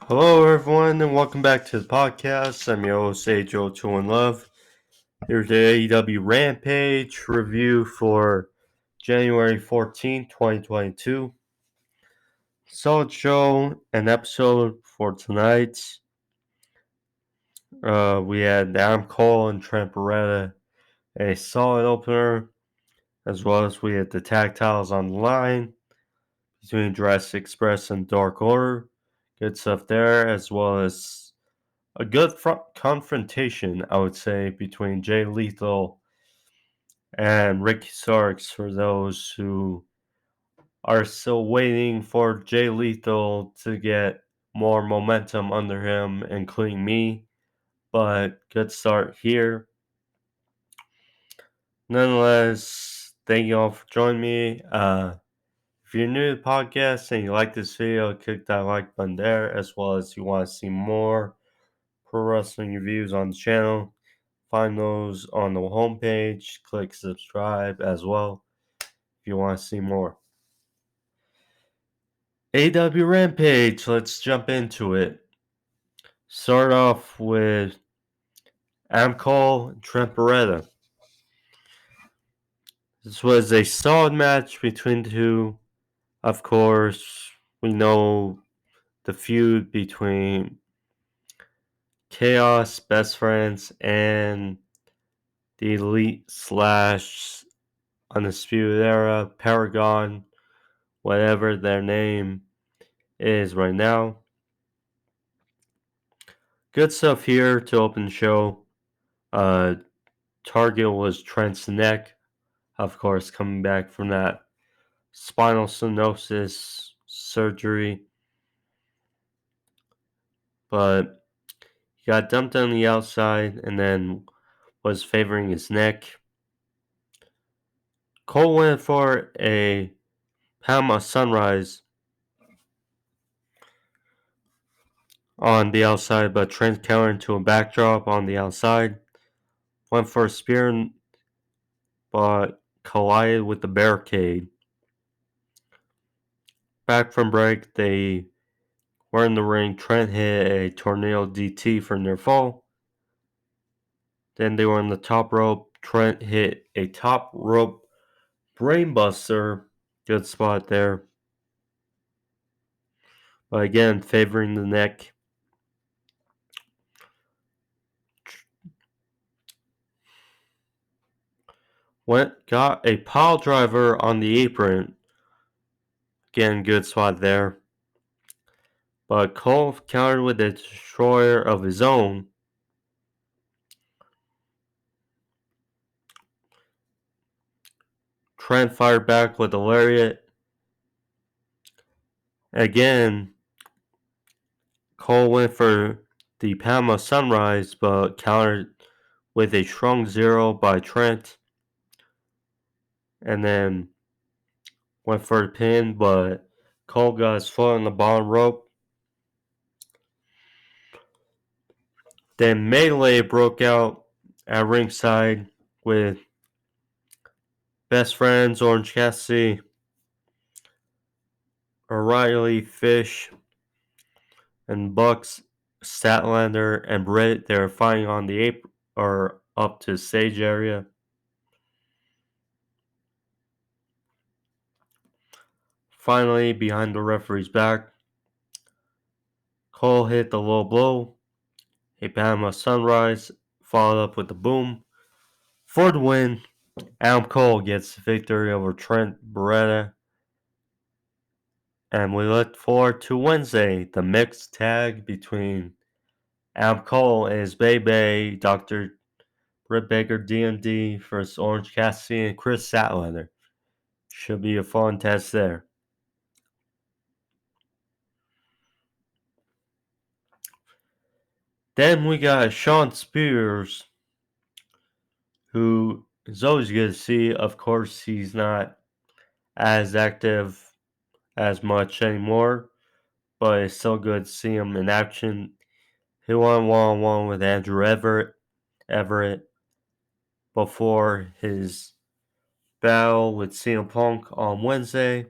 Hello, everyone, and welcome back to the podcast. I'm your host, Joe Two in Love. Here's the AEW Rampage review for January 14th, 2022. Solid show and episode for tonight. We had Adam Cole and Trent Barreta, a solid opener, as well as we had the tag titles on the line between Jurassic Express and Dark Order. Good stuff there, as well as a good confrontation, I would say, between Jay Lethal and Ricky Starks for those who are still waiting for Jay Lethal to get more momentum under him, including me. But good start here. Nonetheless, thank you all for joining me. If you're new to the podcast and you like this video, click that like button there, as well as you want to see more pro wrestling reviews on the channel. Find those on the homepage. Click subscribe as well if you want to see more. AEW Rampage, let's jump into it. Start off with Adam Cole and Trent Barreta. This was a solid match between the two. Of course, we know the feud between Chaos, Best Friends, and the Elite / Undisputed Era, Paragon, whatever their name is right now. Good stuff here to open the show. Target was Trent's neck, of course, coming back from that spinal stenosis surgery. But he got dumped on the outside and then was favoring his neck. Cole went for a Panama Sunrise on the outside, but Trent countered into a backdrop on the outside. Went for a spear, but collided with the barricade. Back from break, they were in the ring. Trent hit a tornado DT for near fall. Then they were on the top rope. Trent hit a top rope brainbuster. Good spot there. But again, favoring the neck. Got a pile driver on the apron. Again, good spot there. But Cole countered with a destroyer of his own. Trent fired back with a lariat. Again, Cole went for the Panama Sunrise, but countered with a strong zero by Trent. And then went for a pin, but Cole got his foot on the bottom rope. Then melee broke out at ringside with Best Friends, Orange Cassidy, O'Reilly, Fish, and Bucks, Statlander, and Britt. They were fighting on the apron or up to stage area. Finally, behind the referee's back, Cole hit the low blow, a Panama Sunrise, followed up with the boom. For the win, Adam Cole gets the victory over Trent Barreta. And we look forward to Wednesday, the mixed tag between Adam Cole and his baby, Dr. Britt Baker DMD versus Orange Cassidy and Chris Statlander. Should be a fun test there. Then we got Shawn Spears, who is always good to see. Of course, he's not as active as much anymore, but it's still good to see him in action. He won one-on-one with Andrew Everett before his battle with CM Punk on Wednesday.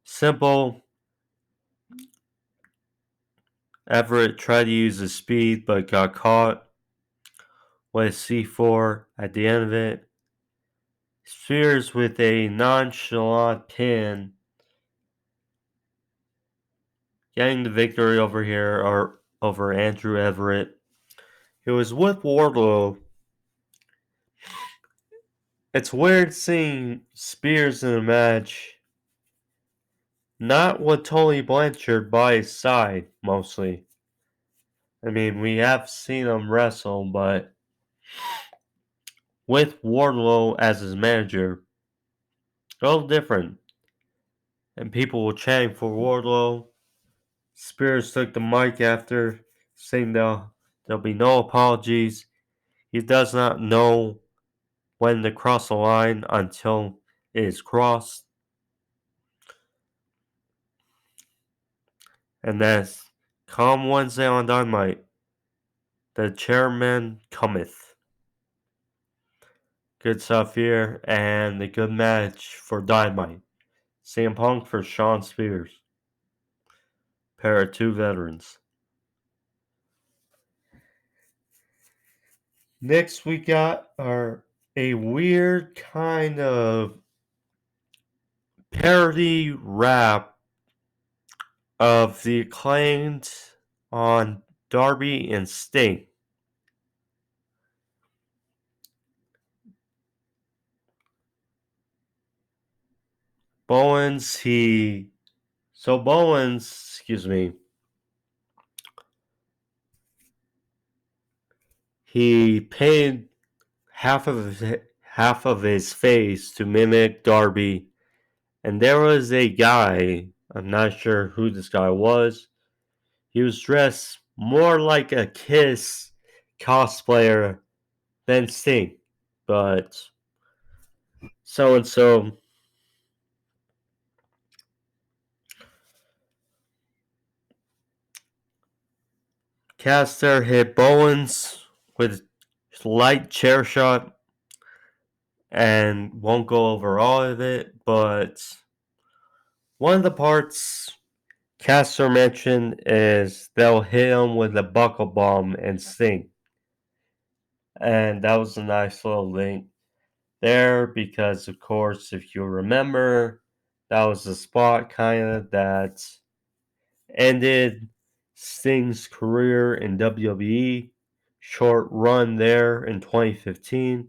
Simple, Everett tried to use his speed but got caught with C4 at the end of it. Spears with a nonchalant pin, getting the victory over here or over Andrew Everett. It was with Wardlow. It's weird seeing Spears in a match, not with Tully Blanchard by his side, mostly. I mean, we have seen him wrestle, but with Wardlow as his manager, a little different. And people were chanting for Wardlow. Spears took the mic after, saying there'll be no apologies. He does not know when to cross the line until it is crossed. And that's Come Wednesday on Dynamite. The chairman cometh. Good stuff here, and a good match for Dynamite. CM Punk for Shawn Spears. Pair of two veterans. Next we got a weird kind of parody rap of the Acclaimed on Darby and Sting. Bowens, he paid half of his face to mimic Darby, and there was a guy, I'm not sure who this guy was. He was dressed more like a Kiss cosplayer than Sting, but so and so. Caster hit Bowens with light chair shot and won't go over all of it, but one of the parts Caster mentioned is they'll hit him with a buckle bomb and Sting. And that was a nice little link there because, of course, if you remember, that was the spot kind of that ended Sting's career in WWE. Short run there in 2015,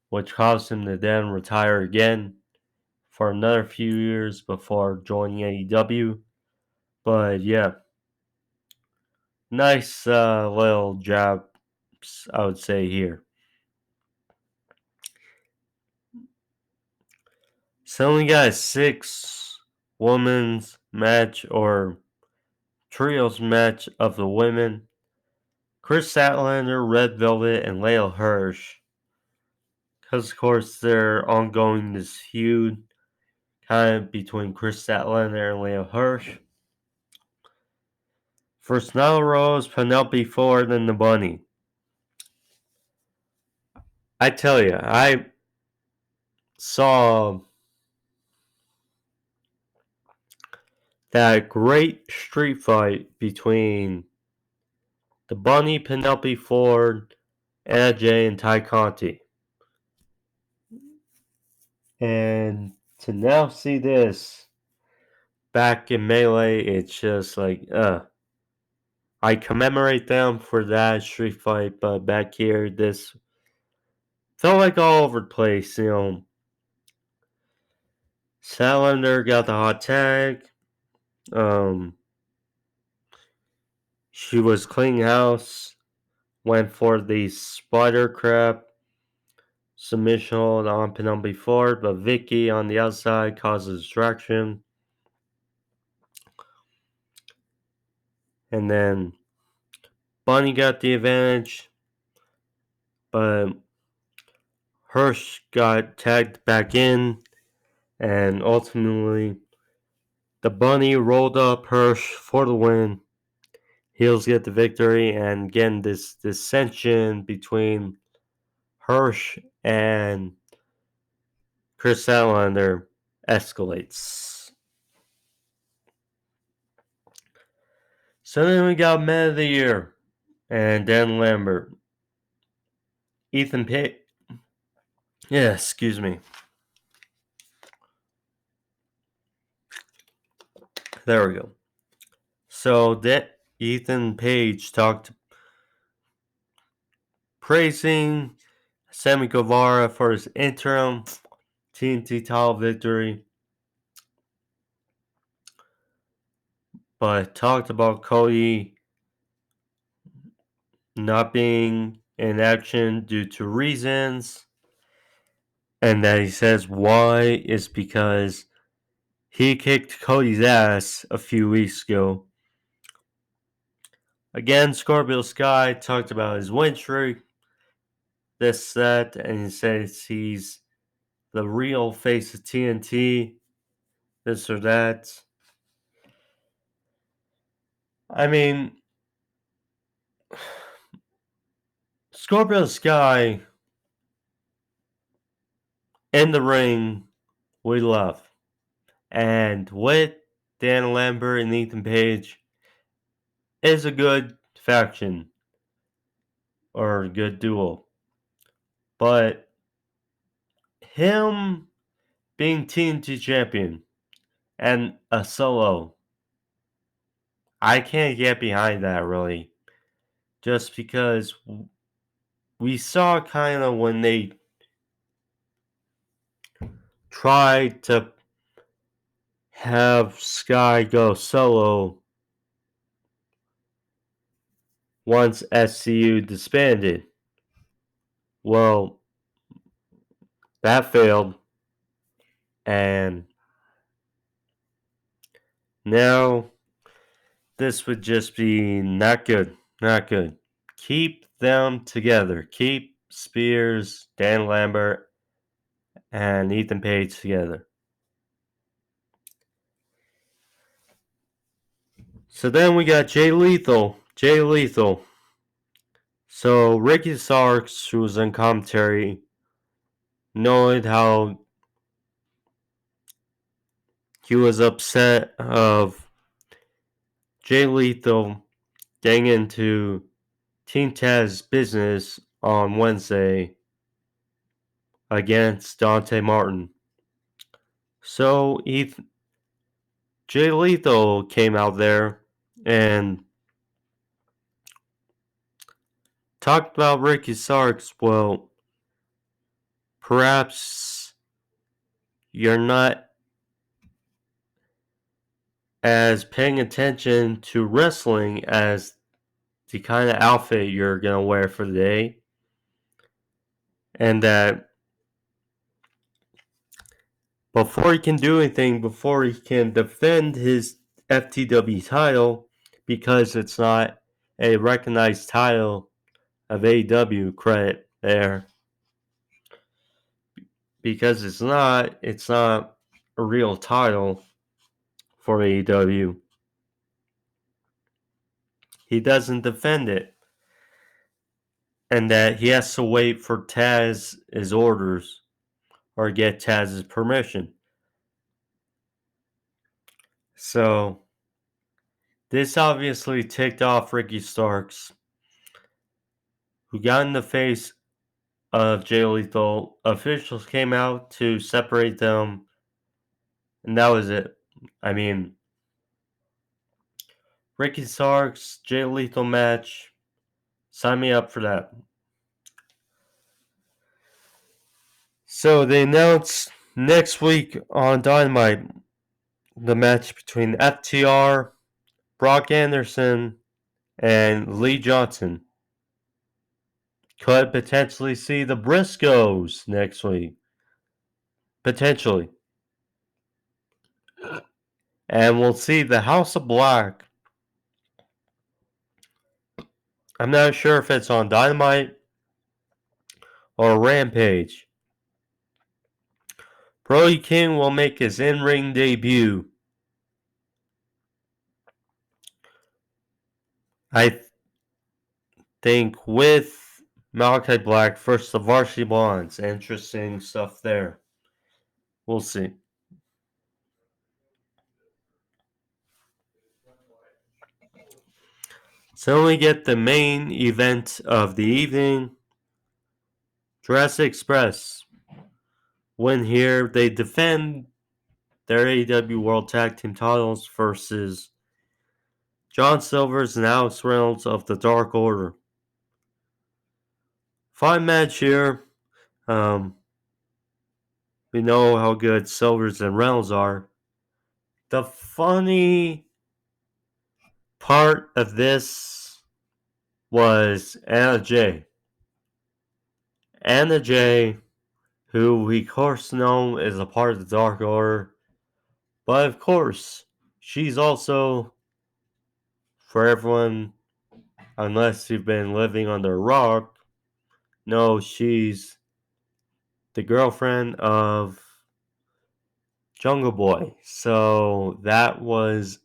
which caused him to then retire again for another few years before joining AEW. But yeah, nice little jabs, I would say, here. So we got a 6-women's match or trios match of the women. Chris Statlander, Red Velvet, and Leyla Hirsch. Because, of course, they're ongoing this feud kind of between Chris Statlander and Leyla Hirsch. First, Nyla Rose, Penelope Ford, and the Bunny. I tell you, I saw that great street fight between the Bunny, Penelope Ford, Anna Jay, and Ty Conti. And to now see this back in Melee, it's just like, I commemorate them for that street fight, but back here, this felt like all over the place, Salander got the hot tag. She was cleaning house, went for the spider crab submission hold on Penelope Ford, but Vicky on the outside causes distraction. And then Bunny got the advantage, but Hirsch got tagged back in, and ultimately the Bunny rolled up Hirsch for the win. Heels get the victory, and again, this dissension between Hirsch and Chris Statlander escalates. So then we got Man of the Year and Dan Lambert. Ethan Page. Yeah, excuse me. There we go. So that Ethan Page talked praising Sammy Guevara for his interim TNT title victory, but talked about Cody not being in action due to reasons, and that he says why is because he kicked Cody's ass a few weeks ago. Again, Scorpio Sky talked about his win streak, this, that, and he says he's the real face of TNT, this or that. I mean, Scorpio Sky in the ring, we love. And with Dan Lambert and Ethan Page is a good faction or a good duo. But him being TNT champion and a solo, I can't get behind that really. Just because we saw kind of when they tried to have Sky go solo once SCU disbanded. Well, that failed. And now this would just be not good. Not good. Keep them together. Keep Spears, Dan Lambert, and Ethan Page together. So then we got Jay Lethal. Jay Lethal. So Ricky Starks, who was in commentary, knowing how he was upset of Jay Lethal getting into Team Taz's business on Wednesday against Dante Martin. So Jay Lethal came out there and talked about Ricky Starks. Well, perhaps you're not as paying attention to wrestling as the kind of outfit you're going to wear for the day. And that before he can do anything, before he can defend his FTW title, because it's not a recognized title of AEW, credit there. Because it's not a real title for AEW. He doesn't defend it. And that he has to wait for Taz's orders or get Taz's permission. So, this obviously ticked off Ricky Starks, who got in the face of Jay Lethal. Officials came out to separate them, and that was it. I mean, Ricky Starks, Jay Lethal match, sign me up for that. So they announced next week on Dynamite the match between FTR, Brock Anderson, and Lee Johnson. Could potentially see the Briscoes next week. Potentially. And we'll see the House of Black. I'm not sure if it's on Dynamite or Rampage. Brody King will make his in-ring debut. I think with Malachi Black versus the Varsity Blondes. Interesting stuff there. We'll see. So we get the main event of the evening. Jurassic Express win here. They defend their AEW World Tag Team titles versus John Silbers and Alex Reynolds of the Dark Order. Fine match here. We know how good Silvers and Reynolds are. The funny part of this was Anna Jay. Anna Jay, who we of course know is a part of the Dark Order, but of course, she's also, for everyone, unless you've been living under a rock, no, she's the girlfriend of Jungle Boy. So that was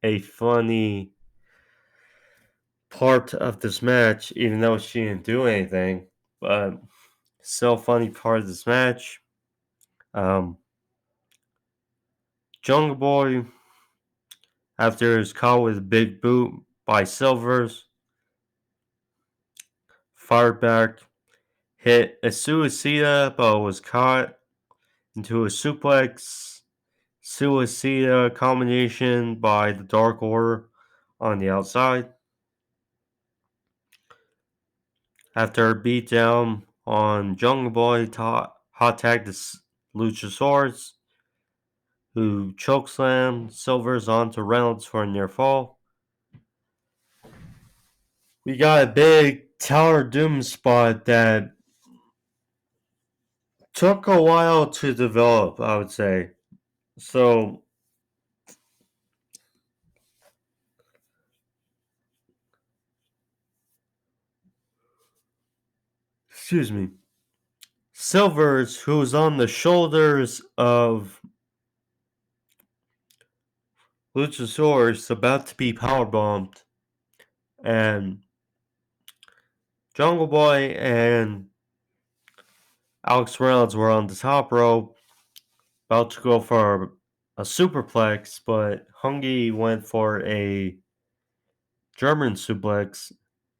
a funny part of this match, even though she didn't do anything. But still funny part of this match. Jungle Boy, after his caught with a big boot by Silvers, fired back, hit a suicida, but was caught into a suplex. Suicida combination by the Dark Order on the outside. After a beatdown on Jungle Boy, hot tagged the Luchasaurus, who chokeslammed Silvers onto Reynolds for a near fall. We got a big Tower Doom spot that took a while to develop, I would say. So, excuse me. Silvers, who's on the shoulders of Luchasaurus, about to be powerbombed, and Jungle Boy and Alex Reynolds were on the top rope, about to go for a superplex, but Hungy went for a German suplex,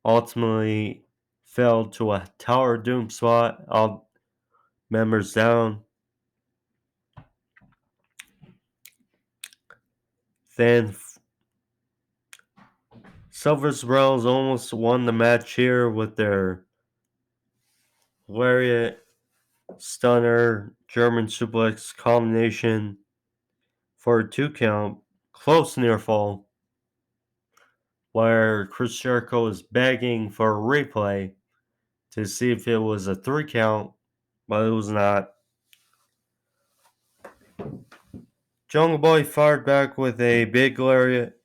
ultimately fell to a Tower of Doom spot, all members down. Then Silver's Reynolds almost won the match here with their lariat, stunner, German suplex combination for a 2 count, close near fall, where Chris Jericho is begging for a replay to see if it was a 3 count, but it was not. Jungle Boy fired back with a big lariat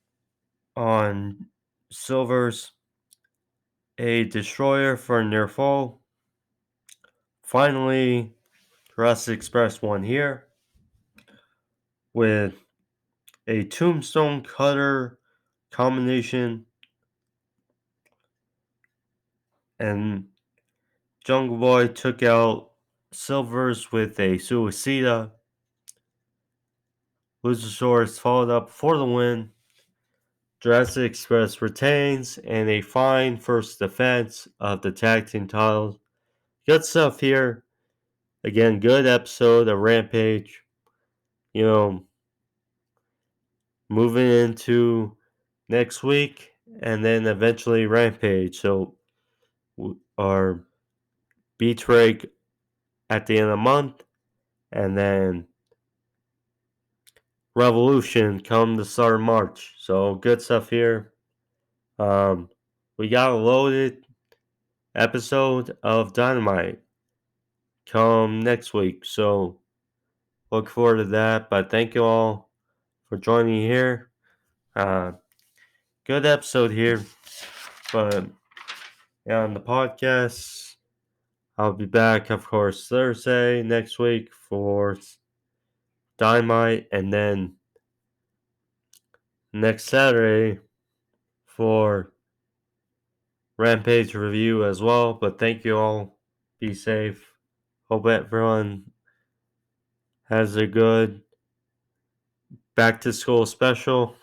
on Silvers, a destroyer for a near fall. Finally, Jurassic Express won here with a tombstone cutter combination, and Jungle Boy took out Silvers with a suicida. Luchasaurus followed up for the win. Jurassic Express retains and a fine first defense of the tag team titles. Good stuff here. Again, good episode of Rampage. You know, moving into next week and then eventually Rampage. So our beat break at the end of the month and then Revolution come the start of March. So good stuff here. We got a loaded episode of Dynamite come next week. So look forward to that. But thank you all for joining me here. Good episode here. But yeah, on the podcast, I'll be back, of course, Thursday next week for Dynamite, and then next Saturday for Rampage review as well. But thank you all. Be safe. Hope everyone has a good back to school special.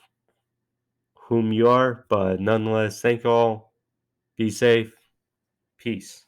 whom you are, but nonetheless, thank you all. Be safe. Peace.